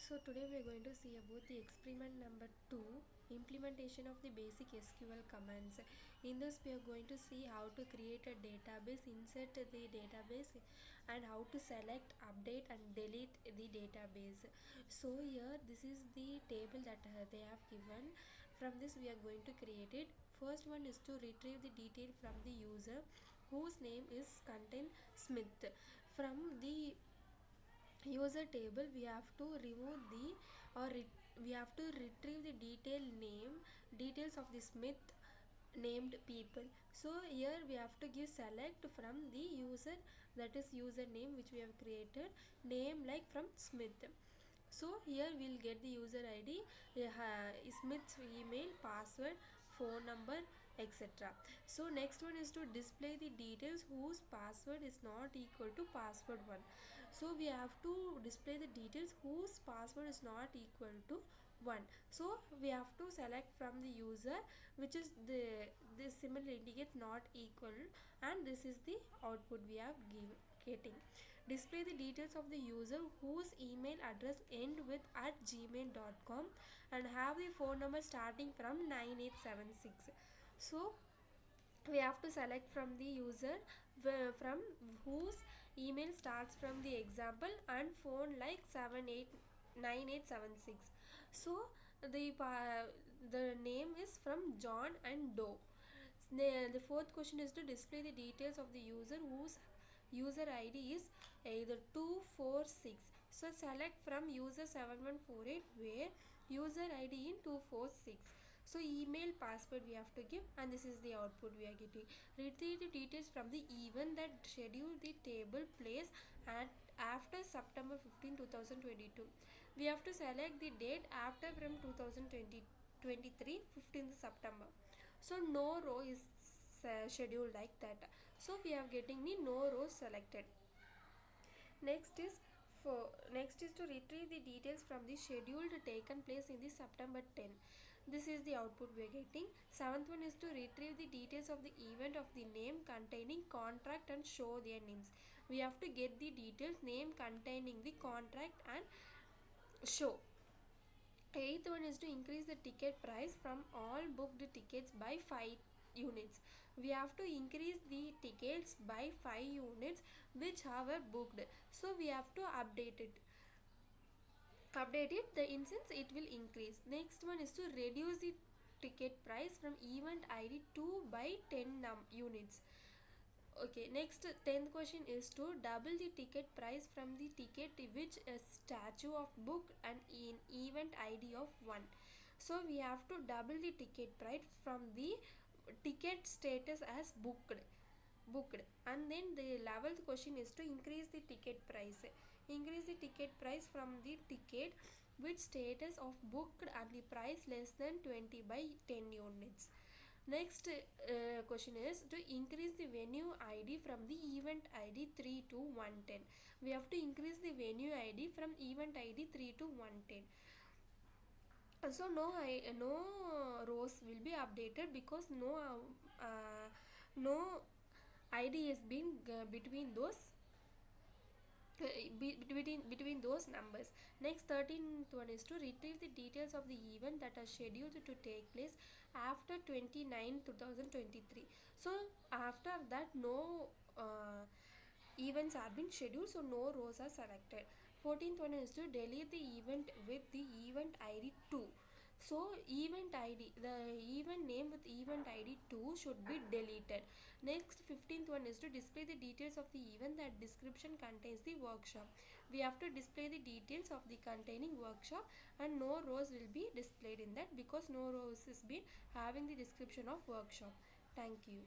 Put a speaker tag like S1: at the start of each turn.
S1: So today we are going to see about the experiment number 2, implementation of the basic SQL commands. In this we are going to see how to create a database, insert the database, and how to select, update and delete the database. So here this is the table that they have given. From this we are going to create it. First one is to retrieve the detail from the user whose name is contain Smith. From the user table we have to remove the we have to retrieve the details of the Smith named people. So here we have to give select from the user, that is username which we have created, name like from Smith. So here we'll get the user ID, Smith's email, password, phone number, etc. So next one is to display the details whose password is not equal to password 1. So we have to display the details whose password is not equal to 1. So we have to select from the user which is the symbol indicates not equal, and this is the output we are getting. Display the details of the user whose email address end with @gmail.com and have the phone number starting from 9876. So we have to select from the user from whose email starts from the example and phone like 789876. So the name is from John and Doe. The fourth question is to display the details of the user whose user ID is either 246. So select from user 7148 where user ID in 246. So email, password we have to give, and this is the output we are getting. Retrieve the details from the event that schedule the table place at after September 15, 2022. We have to select the date after from 2023 15th September. So no row is scheduled like that. So we are getting the no rows selected. Next is to retrieve the details from the schedule taken place in the September 10. This is the output we are getting. Seventh one is to retrieve the details of the event of the name containing contract and show their names. We have to get the details, name containing the contract and show. Eighth one is to increase the ticket price from all booked tickets by 5 units. We have to increase the tickets by 5 units which are booked. So we have to update it. The instance it will increase. Next one is to reduce the ticket price from event ID 2 by 10 units. Okay, next 10th question is to double the ticket price from the ticket which a statue of booked and in event ID of 1. So we have to double the ticket price from the ticket status as booked. And then the 11th question is to increase the ticket price. Increase the ticket price from the ticket which status of booked and the price less than 20 by 10 units. Next question is to increase the venue ID from the event ID 3 to 110. We have to increase the venue ID from event ID 3 to 110. So no rows will be updated because no ID has been between those between those numbers. Next 13th one is to retrieve the details of the event that are scheduled to take place after 29 2023. So after that no events are been scheduled, so no rows are selected. 14th one is to delete the event with the event ID 2. So event ID, the event name with event ID 2 should be deleted. Next 15th one is to display the details of the event that description contains the workshop. We have to display the details of the containing workshop, and no rows will be displayed in that because no rows is been having the description of workshop. Thank you.